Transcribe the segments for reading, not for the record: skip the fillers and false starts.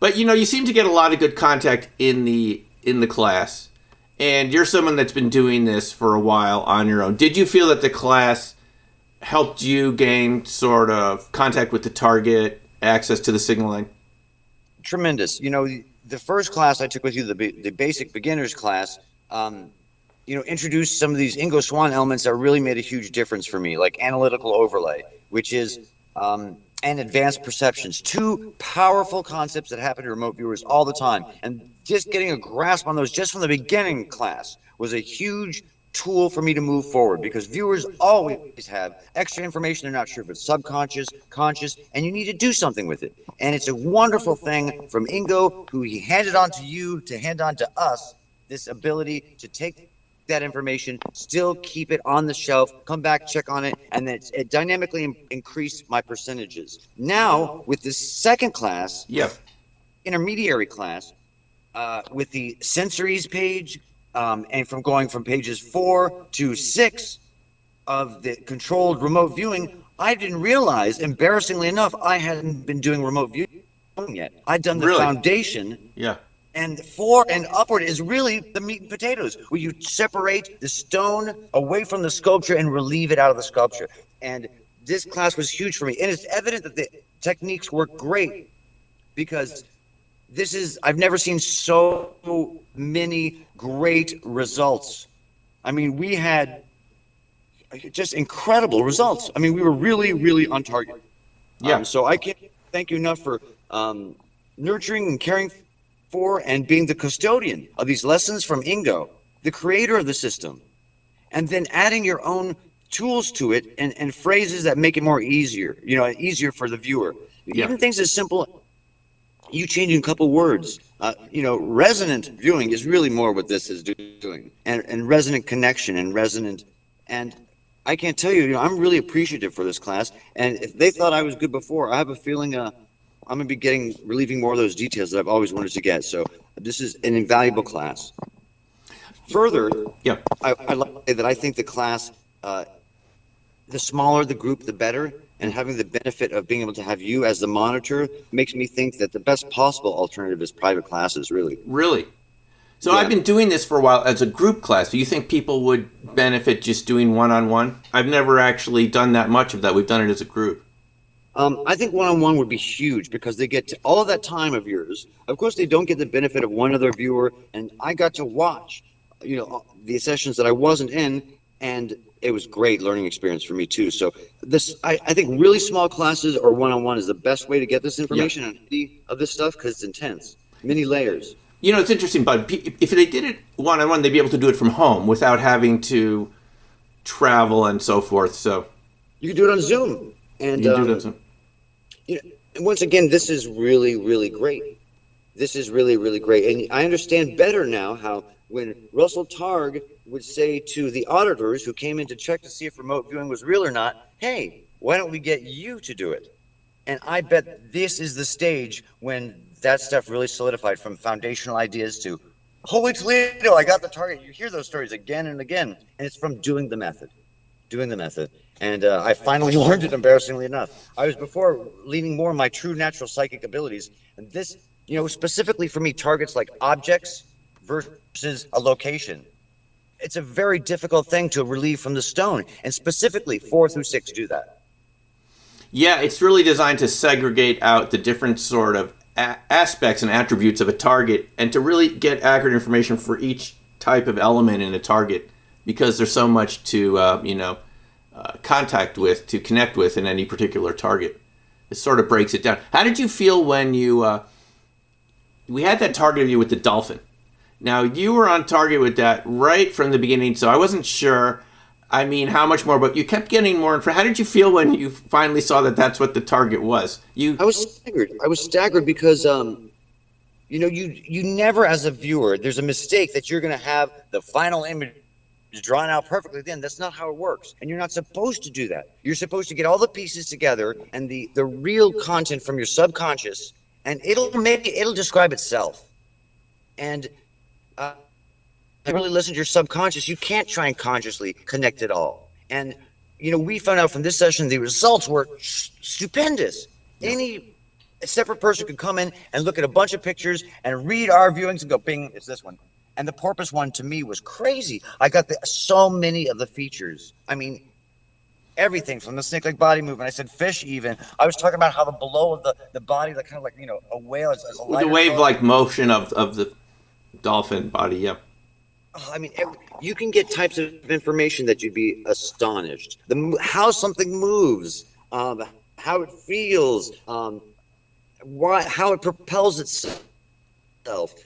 But you seem to get a lot of good contact in the class, and you're someone that's been doing this for a while on your own. Did you feel that the class helped you gain sort of contact with the target, access to the signaling? Tremendous. The first class I took with you, the basic beginners class, introduced some of these Ingo Swann elements that really made a huge difference for me, like analytical overlay, which is and advanced perceptions, two powerful concepts that happen to remote viewers all the time. And just getting a grasp on those just from the beginning class was a huge tool for me to move forward, because viewers always have extra information. They're not sure if it's subconscious, conscious, and you need to do something with it. And it's a wonderful thing from Ingo, who he handed on to you to hand on to us, this ability to take that information, still keep it on the shelf, come back, check on it, and then it dynamically increased my percentages. Now, with this second class, intermediary class, with the sensories page, and from going from pages 4 to 6 of the controlled remote viewing, I didn't realize, embarrassingly enough, I hadn't been doing remote viewing yet. I'd done the foundation. Yeah. And 4 and upward is really the meat and potatoes, where you separate the stone away from the sculpture and relieve it out of the sculpture. And this class was huge for me. And it's evident that the techniques work great, because I've never seen so many great results. I mean, we had just incredible results. I mean, we were really, really on target. Yeah. So I can't thank you enough for nurturing and caring for and being the custodian of these lessons from Ingo, the creator of the system, and then adding your own tools to it and phrases that make it more easier for the viewer. Yeah. Even things as simple, you changing a couple words. Resonant viewing is really more what this is doing, and resonant connection and resonant. And I can't tell you, I'm really appreciative for this class. And if they thought I was good before, I have a feeling I'm going to be relieving more of those details that I've always wanted to get. So this is an invaluable class. Further, I'd like to say that I think the class, the smaller the group, the better. And having the benefit of being able to have you as the monitor makes me think that the best possible alternative is private classes, really. Really? So I've been doing this for a while as a group class. Do you think people would benefit just doing one-on-one? I've never actually done that much of that. We've done it as a group. I think one-on-one would be huge, because they get all of that time of yours. Of course, they don't get the benefit of one other viewer, and I got to watch, the sessions that I wasn't in, and it was great learning experience for me too. So I think really small classes or one-on-one is the best way to get this information and of this stuff, because it's intense, many layers. It's interesting, but if they did it one-on-one, they'd be able to do it from home without having to travel and so forth. So you can do it on Zoom. And you can do it on Zoom. And once again, this is really, really great. This is really, really great. And I understand better now how when Russell Targ would say to the auditors who came in to check to see if remote viewing was real or not, hey, why don't we get you to do it? And I bet this is the stage when that stuff really solidified, from foundational ideas to, holy Toledo, I got the target. You hear those stories again and again. And it's from doing the method. And I finally learned it, embarrassingly enough. I was before leaning more on my true natural psychic abilities. And this, specifically for me, targets like objects versus a location. It's a very difficult thing to relieve from the stone. And specifically, 4 through 6 do that. Yeah, it's really designed to segregate out the different sort of aspects and attributes of a target, and to really get accurate information for each type of element in a target, because there's so much to contact with, to connect with in any particular target. It sort of breaks it down. How did you feel when we had that target of you with the dolphin? Now, you were on target with that right from the beginning, so I wasn't sure, how much more, but you kept getting more info. How did you feel when you finally saw that that's what the target was? I was staggered because, you never, as a viewer, there's a mistake that you're going to have the final image drawn out perfectly. Then that's not how it works, and you're not supposed to do that. You're supposed to get all the pieces together and the real content from your subconscious, and it'll describe itself. And really listen to your subconscious. You can't try and consciously connect it all. And we found out from this session the results were stupendous. Any a separate person could come in and look at a bunch of pictures and read our viewings and go, bing, it's this one. And the porpoise one to me was crazy. I got so many of the features. I mean, everything from the snake-like body movement. I said fish even. I was talking about how the below of the body, like kind of like, a whale is a The lighter wave-like color. motion of the dolphin body. Yeah. I mean, you can get types of information that you'd be astonished. How something moves, how it feels, how it propels itself.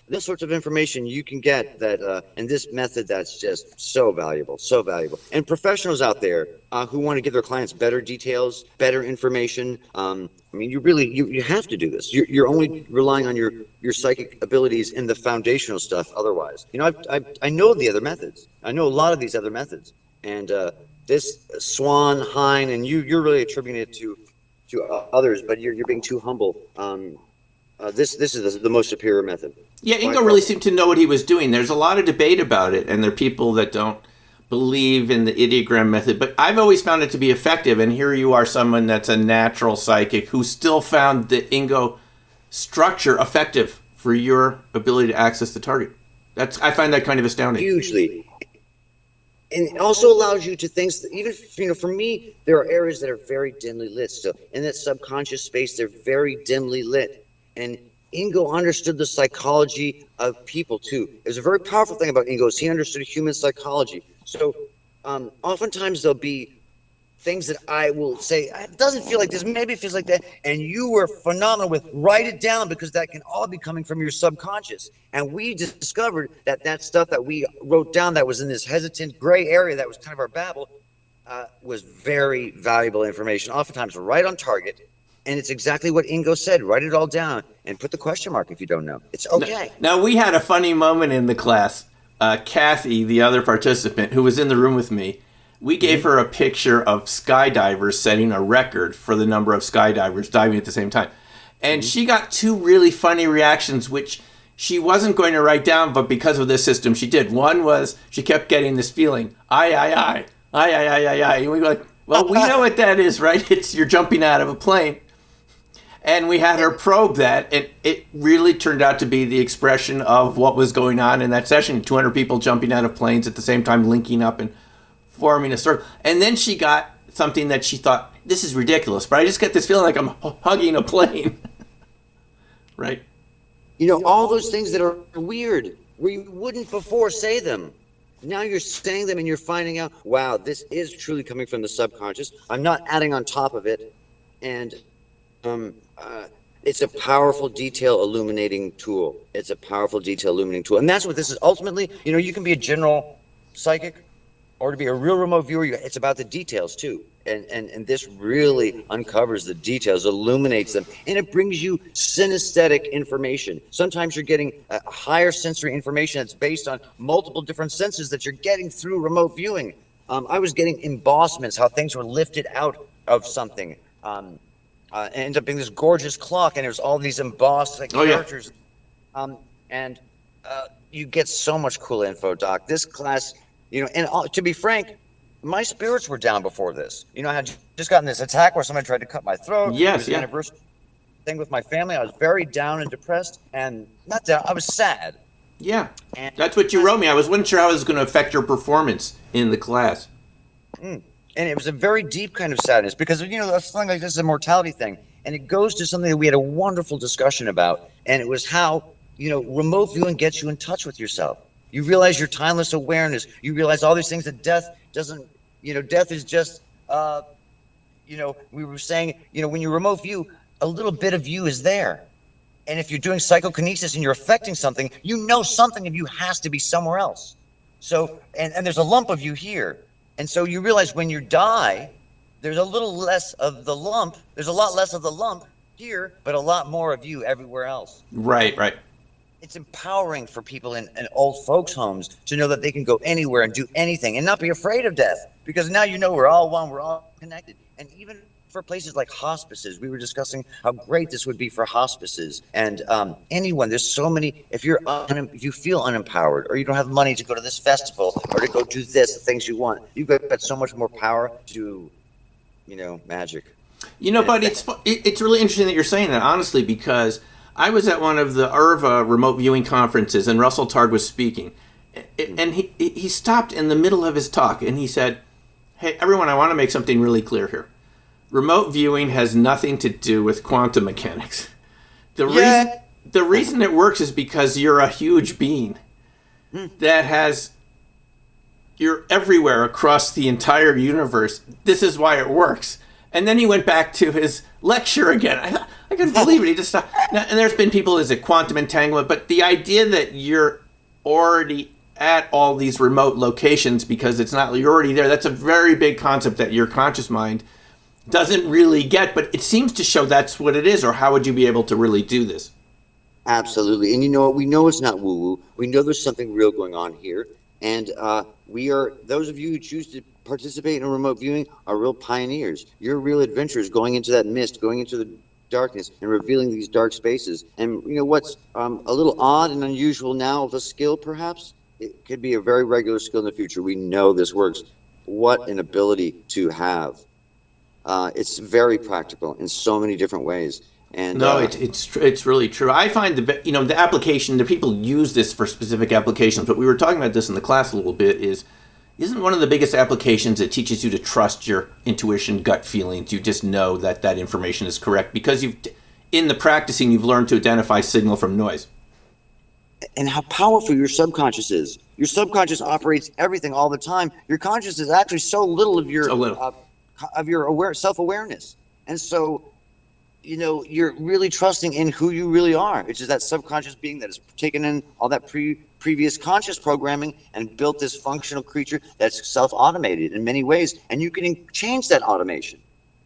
This sorts of information you can get that in this method that's just so valuable, so valuable. And professionals out there who want to give their clients better details, better information. I mean, you have to do this. You're only relying on your psychic abilities in the foundational stuff. Otherwise, I know the other methods. I know a lot of these other methods, and this Swan, Hein, and you're really attributing it to others, but you're being too humble. This is the most superior method. Yeah, Ingo really seemed to know what he was doing. There's a lot of debate about it, and there are people that don't believe in the ideogram method, but I've always found it to be effective, and here you are, someone that's a natural psychic who still found the Ingo structure effective for your ability to access the target. I find that kind of astounding. Hugely. And it also allows you to think, even, for me, there are areas that are very dimly lit. So in that subconscious space, they're very dimly lit. And Ingo understood the psychology of people too. There's a very powerful thing about Ingo is he understood human psychology. So oftentimes there'll be things that I will say, it doesn't feel like this, maybe it feels like that. And you were phenomenal with write it down, because that can all be coming from your subconscious. And we discovered that stuff that we wrote down that was in this hesitant gray area that was kind of our babble was very valuable information, oftentimes right on target. And it's exactly what Ingo said. Write it all down and put the question mark if you don't know. It's okay. Now we had a funny moment in the class. Kathy, the other participant, who was in the room with me, we gave her a picture of skydivers setting a record for the number of skydivers diving at the same time. And she got two really funny reactions, which she wasn't going to write down, but because of this system, she did. One was she kept getting this feeling, aye, aye, aye, aye, aye, aye, aye, aye. And we were like, well, we know what that is, right? It's you're jumping out of a plane. And we had her probe that, and it really turned out to be the expression of what was going on in that session. 200 people jumping out of planes at the same time, linking up and forming a circle. And then she got something that she thought, this is ridiculous, but I just get this feeling like I'm hugging a plane. Right? All those things that are weird, where you wouldn't before say them. Now you're saying them and you're finding out, wow, this is truly coming from the subconscious. I'm not adding on top of it. And it's a powerful detail illuminating tool. It's a powerful detail illuminating tool. And that's what this is. Ultimately, you can be a general psychic or to be a real remote viewer. It's about the details too. And this really uncovers the details, illuminates them, and it brings you synesthetic information. Sometimes you're getting a higher sensory information that's based on multiple different senses that you're getting through remote viewing. I was getting embossments, how things were lifted out of something. Ended up being this gorgeous clock, and there's all these embossed characters. And you get so much cool info, Doc. This class, and to be frank, my spirits were down before this. I had just gotten this attack where somebody tried to cut my throat. Yes, yeah. Anniversary thing with my family. I was very down and depressed, and not down. I was sad. Yeah, and that's what you wrote me. I wasn't sure how it was going to affect your performance in the class. And it was a very deep kind of sadness because, something like this is a mortality thing. And it goes to something that we had a wonderful discussion about. And it was how, remote viewing gets you in touch with yourself. You realize your timeless awareness. You realize all these things that death doesn't, death is just, we were saying, when you remote view, a little bit of you is there. And if you're doing psychokinesis and you're affecting something, something of you has to be somewhere else. So, and there's a lump of you here. And so you realize when you die, there's a little less of the lump. There's a lot less of the lump here, but a lot more of you everywhere else. Right. It's empowering for people in old folks' homes to know that they can go anywhere and do anything and not be afraid of death, because now we're all one, we're all connected. And even for places like hospices, we were discussing how great this would be for hospices. And anyone, there's so many, if you feel unempowered or you don't have money to go to this festival or to go do this, the things you want, you've got so much more power to do, magic. But it's really interesting that you're saying that, honestly, because I was at one of the IRVA remote viewing conferences, and Russell Targ was speaking, and he stopped in the middle of his talk, and he said, "Hey, everyone, I want to make something really clear here. Remote viewing has nothing to do with quantum mechanics. The reason it works is because you're a huge being that has you're everywhere across the entire universe. This is why it works." And then he went back to his lecture again. I couldn't believe it. He just stopped. Now, and there's been people, is it quantum entanglement? But the idea that you're already at all these remote locations because you're already there, that's a very big concept that your conscious mind doesn't really get. But it seems to show that's what it is, or how would you be able to really do this? Absolutely. And we know it's not woo-woo. We know there's something real going on here. And those of you who choose to participate in remote viewing are real pioneers. You're real adventurers going into that mist, going into the darkness and revealing these dark spaces. And what's a little odd and unusual now of a skill, perhaps, it could be a very regular skill in the future. We know this works. What an ability to have. It's very practical in so many different ways. And no, it's really true. I find the application, the people use this for specific applications, but we were talking about this in the class a little bit, isn't one of the biggest applications that teaches you to trust your intuition, gut feelings. You just know that information is correct because in the practicing, you've learned to identify signal from noise. And how powerful your subconscious is. Your subconscious operates everything all the time. Your conscious is actually so little of your self-awareness. And so, you're really trusting in who you really are. It's just that subconscious being that has taken in all that previous conscious programming and built this functional creature that's self-automated in many ways. And you can change that automation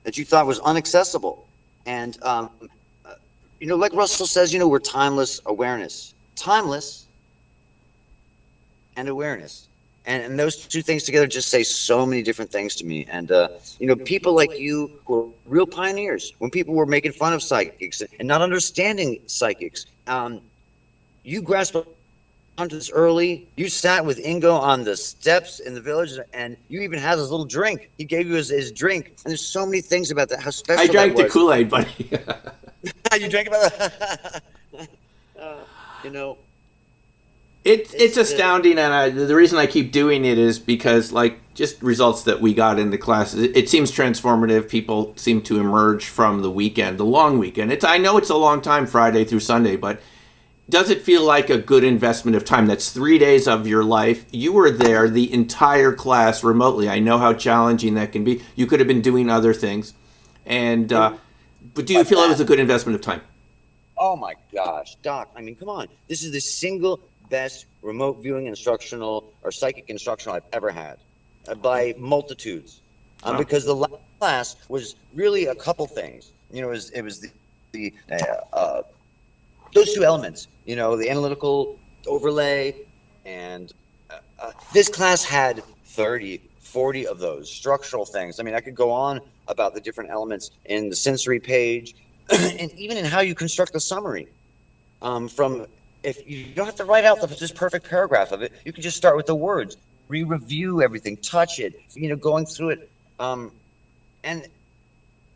that you thought was inaccessible. And, like Russell says, we're timeless awareness. Timeless and awareness. And those two things together just say so many different things to me. And, people like you who are real pioneers, when people were making fun of psychics and not understanding psychics, you grasped onto this early. You sat with Ingo on the steps in the village, and you even had his little drink. He gave you his drink. And there's so many things about that, how special I drank that the Kool-Aid, buddy. You drank about that? It's astounding, and the reason I keep doing it is because, just results that we got in the classes, it seems transformative. People seem to emerge from the weekend, the long weekend. I know it's a long time, Friday through Sunday, but does it feel like a good investment of time? That's 3 days of your life. You were there the entire class remotely. I know how challenging that can be. You could have been doing other things, but do you feel it was a good investment of time? Oh my gosh, Doc! I mean, come on. This is the single best remote viewing instructional or psychic instructional I've ever had, by multitudes, because the last class was really a couple things. It was those two elements. The analytical overlay, and this class had 30, 40 of those structural things. I mean, I could go on about the different elements in the sensory page, and even in how you construct the summary. If you don't have to write out this perfect paragraph of it, you can just start with the words, review everything, touch it, going through it. And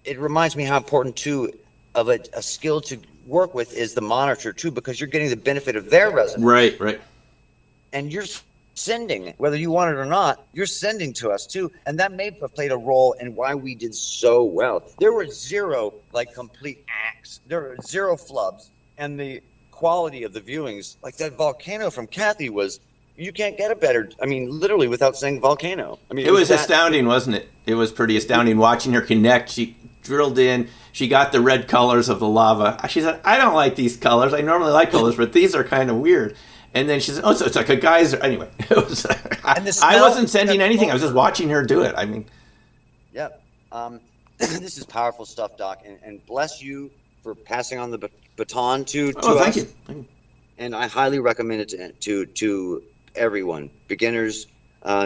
it reminds me how important, too, of a skill to work with is the monitor, too, because you're getting the benefit of their resonance. Right. And you're sending, whether you want it or not, you're sending to us, too. And that may have played a role in why we did so well. There were zero, complete acts. There were zero flubs. And the quality of the viewings, like that volcano from Kathy, you can't get a better, literally without saying volcano. It was astounding, wasn't it? It was pretty astounding watching her connect. She drilled in, she got the red colors of the lava. She said, I don't like these colors. I normally like colors, but these are kind of weird. And then she said, so it's like a geyser. Anyway, it was, I wasn't sending anything. I was just watching her do it. Yep. This is powerful stuff, Doc. And bless you for passing on the baton to us. Thank you. And I highly recommend it to everyone. Beginners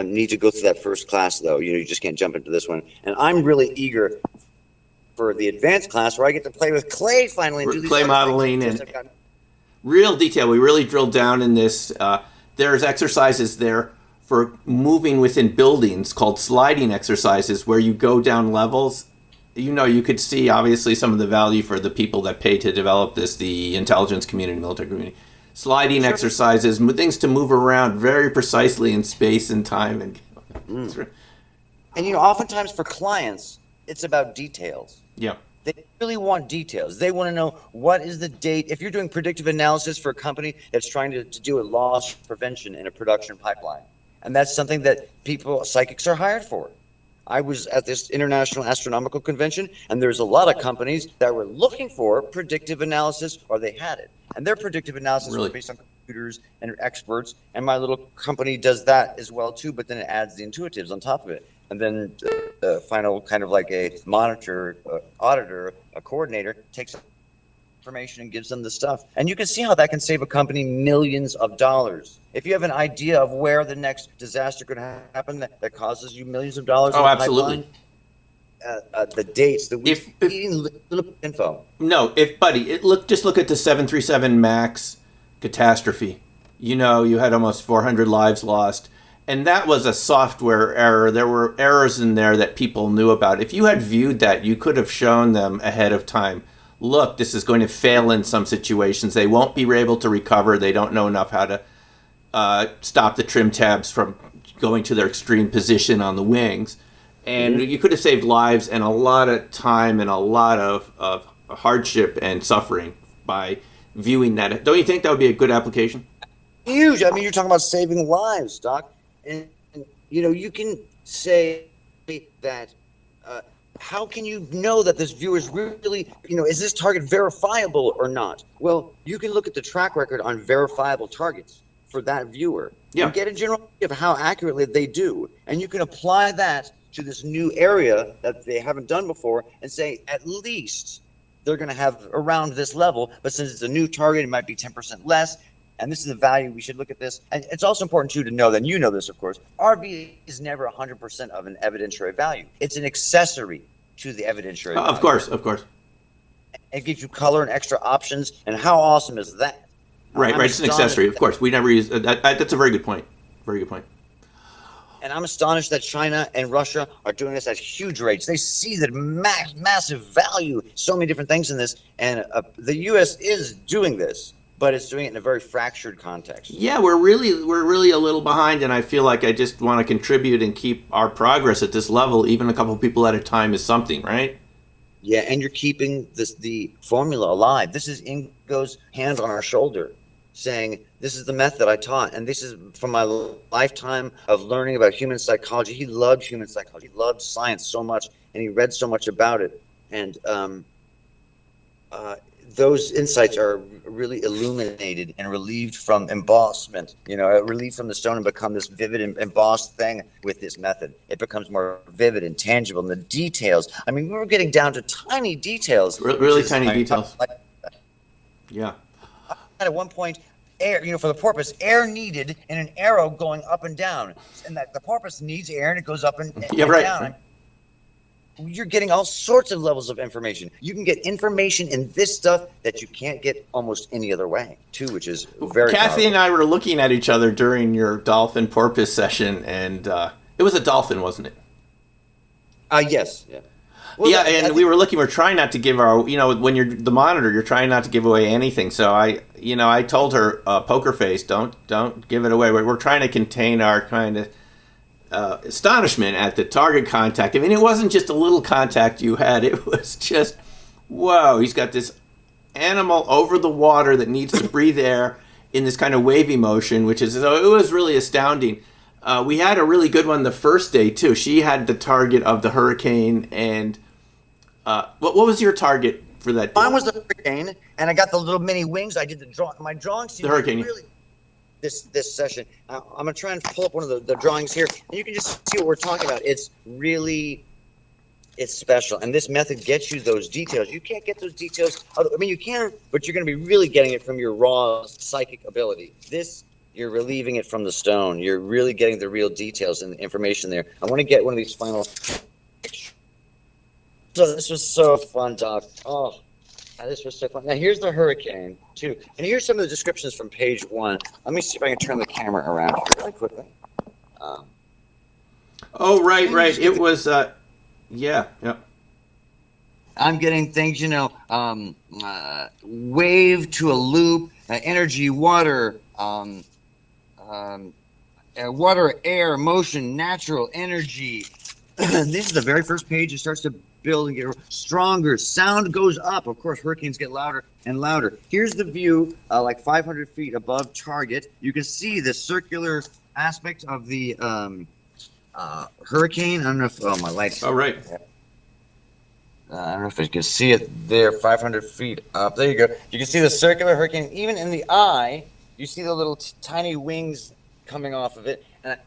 need to go through that first class, though. You just can't jump into this one. And I'm really eager for the advanced class where I get to play with clay finally and do these clay modeling and real detail. We really drilled down in this. There's exercises there for moving within buildings called sliding exercises where you go down levels. you could see obviously some of the value for the people that paid to develop this, the intelligence community, military community. Sliding Sure. exercises, things to move around very precisely in space and time, and Mm. And oftentimes for clients, it's about details. yeah, They really want details. They want to know what is the date. If you're doing predictive analysis for a company that's trying to do a loss prevention in a production pipeline, and that's something that psychics are hired for. I was at this international astronomical convention, and there's a lot of companies that were looking for predictive analysis, or they had it. And their predictive analysis was really. based on computers and experts. And my little company does that as well too, but then it adds the intuitives on top of it. And then the final kind of like a monitor, auditor, a coordinator takes information and gives them the stuff. And you can see how that can save a company millions of dollars. If you have an idea of where the next disaster could happen that causes you millions of dollars in Oh, the absolutely. pipeline, the dates, the weeks, If little info. no, if buddy, just look at the 737 Max catastrophe. You had almost 400 lives lost, and that was a software error. There were errors in there that people knew about. If you had viewed that, you could have shown them ahead of time. Look, this is going to fail in some situations. They won't be able to recover. They don't know enough how to stop the trim tabs from going to their extreme position on the wings. And you could have saved lives and a lot of time and a lot of hardship and suffering by viewing that. Don't you think that would be a good application? Huge. I mean, you're talking about saving lives, Doc. And you can say that. How can you know that this viewer is really, is this target verifiable or not? Well, you can look at the track record on verifiable targets for that viewer and get a general idea of how accurately they do. And you can apply that to this new area that they haven't done before and say, at least they're going to have around this level. But since it's a new target, it might be 10% less. And this is the value. We should look at this. And it's also important, too, to know that you know this, of course. RV is never 100% of an evidentiary value. It's an accessory to the evidentiary value. Of course, of course. It gives you color and extra options. And how awesome is that? Right. It's an accessory. Of course. We never use that. That's a very good point. Very good point. And I'm astonished that China and Russia are doing this at huge rates. They see the massive value, so many different things in this. And the U.S. is doing this, but it's doing it in a very fractured context. Yeah, we're really a little behind, and I feel like I just want to contribute and keep our progress at this level, even a couple people at a time, is something, right? Yeah, and you're keeping the formula alive. This is Ingo's hand on our shoulder, saying, this is the method I taught, and this is from my lifetime of learning about human psychology. He loved human psychology. He loved science so much, and he read so much about it. And those insights are really illuminated and relieved from embossment, relieved from the stone and become this vivid and embossed thing with this method. It becomes more vivid and tangible, and the details. I mean, we were getting down to tiny details. Really tiny details. Yeah. At one point, air, for the porpoise, air needed in an arrow going up and down. And that the porpoise needs air and it goes up and down. You're getting all sorts of levels of information. You can get information in this stuff that you can't get almost any other way, too, which is very Kathy powerful. and I were looking at each other during your dolphin porpoise session, and it was a dolphin, wasn't it? Yes. Yeah. Well, yeah, and we were trying not to give our, when you're the monitor, you're trying not to give away anything. So I told her, poker face, don't give it away. We're trying to contain our kind of astonishment at the target contact. I mean, it wasn't just a little contact you had. It was just, whoa, he's got this animal over the water that needs to breathe air in this kind of wavy motion, it was really astounding. We had a really good one the first day, too. She had the target of the hurricane, and what was your target for that day? Mine was the hurricane, and I got the little mini wings. I did my drawing. The hurricane. Really, this session. I'm going to try and pull up one of the drawings here, and you can just see what we're talking about. It's special, and this method gets you those details. You can't get those details. I mean, you can, but you're going to be really getting it from your raw psychic ability. You're relieving it from the stone. You're really getting the real details and the information there. I want to get one of these final. So this was so fun, Doc. Oh, this was so fun. Now here's the hurricane too, and here's some of the descriptions from page 1. Let me see if I can turn the camera around here really quickly. Oh, right. It was, yeah. I'm getting things, wave to a loop, energy, water, water, air, motion, natural, energy. This is the very first page. It starts to build and get stronger. Sound goes up. Of course, hurricanes get louder and louder. Here's the view, like 500 feet above target. You can see the circular aspect of the hurricane. I don't know if, oh, my lights. Oh, right. I don't know if you can see it there, 500 feet up. There you go. You can see the circular hurricane. Even in the eye, you see the little tiny wings coming off of it. And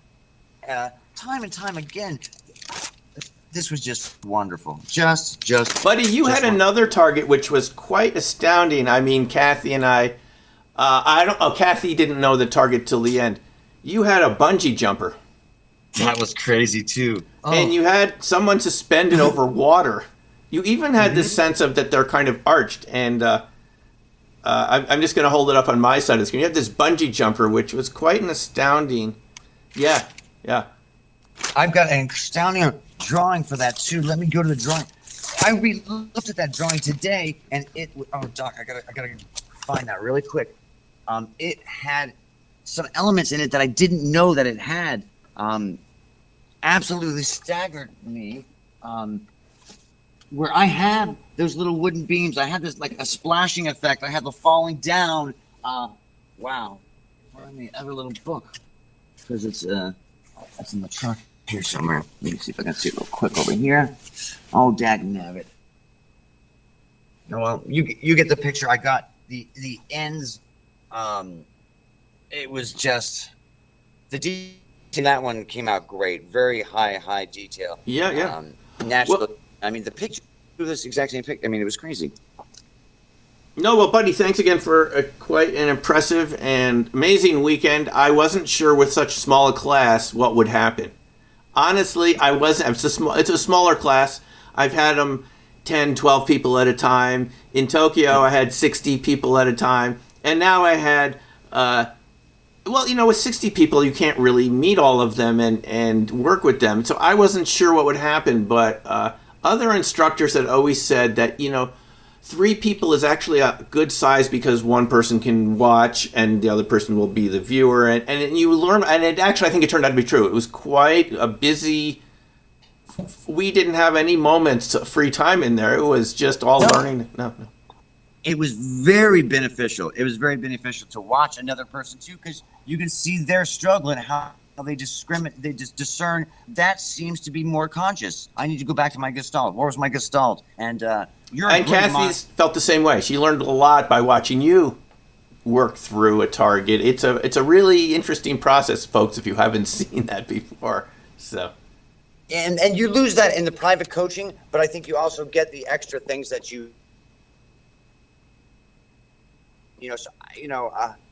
time and time again, this was just wonderful. Just. Buddy, you had another target which was quite astounding. I mean, Kathy and Kathy didn't know the target till the end. You had a bungee jumper. That was crazy too. Oh. And you had someone suspended over water. You even had this sense of that they're kind of arched. And I'm just going to hold it up on my side of the screen. You had this bungee jumper, which was quite an astounding. Yeah. I've got an astounding drawing for that too. Let me go to the drawing. I looked at that drawing today, and Doc, I gotta find that really quick. It had some elements in it that I didn't know that it had. Absolutely staggered me. Where I had those little wooden beams, I had this like a splashing effect. I had the falling down. Wow. Find the other little book because it's in the truck here somewhere. Let me see if I can see it real quick over here. Oh, dagnabbit. No, well, you get the picture. I got the ends. It was just the detail. That one came out great. Very high detail. Yeah. Naturally, well, I mean, the picture of this exact same picture. I mean, it was crazy. No, well, buddy, thanks again for quite an impressive and amazing weekend. I wasn't sure with such small a class what would happen. Honestly, I wasn't. It's a smaller class. I've had them 10, 12 people at a time. In Tokyo, I had 60 people at a time. And now I had, with 60 people, you can't really meet all of them and work with them. So I wasn't sure what would happen. But other instructors had always said that, 3 people is actually a good size because one person can watch and the other person will be the viewer. And you learn, and it actually, I think it turned out to be true. It was quite a busy, we didn't have any moments of free time in there. It was just all learning. No. It was very beneficial. It was very beneficial to watch another person too, because you can see their struggle and how they discriminate, they just discern. That seems to be more conscious. I need to go back to my Gestalt. Where was my Gestalt? And Kathy's felt the same way. She learned a lot by watching you work through a target. It's a really interesting process, folks, if you haven't seen that before. So, and you lose that in the private coaching, but I think you also get the extra things that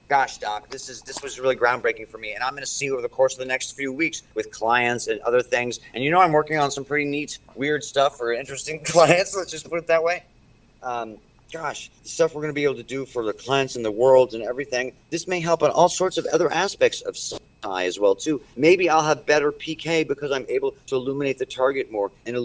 gosh, Doc, this was really groundbreaking for me, and I'm going to see over the course of the next few weeks with clients and other things. And I'm working on some pretty neat, weird stuff for interesting clients. Let's just put it that way. Gosh, the stuff we're going to be able to do for the clients in the world and everything. This may help on all sorts of other aspects of psi as well too. Maybe I'll have better PK because I'm able to illuminate the target more and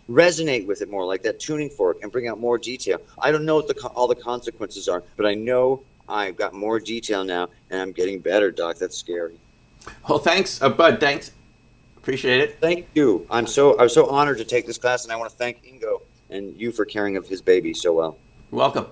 resonate with it more, like that tuning fork, and bring out more detail. I don't know what all the consequences are, but I know I've got more detail now, and I'm getting better, Doc. That's scary. Well, thanks, Bud. Thanks. Appreciate it. Thank you. I was so honored to take this class, and I want to thank Ingo and you for caring of his baby so well. Welcome.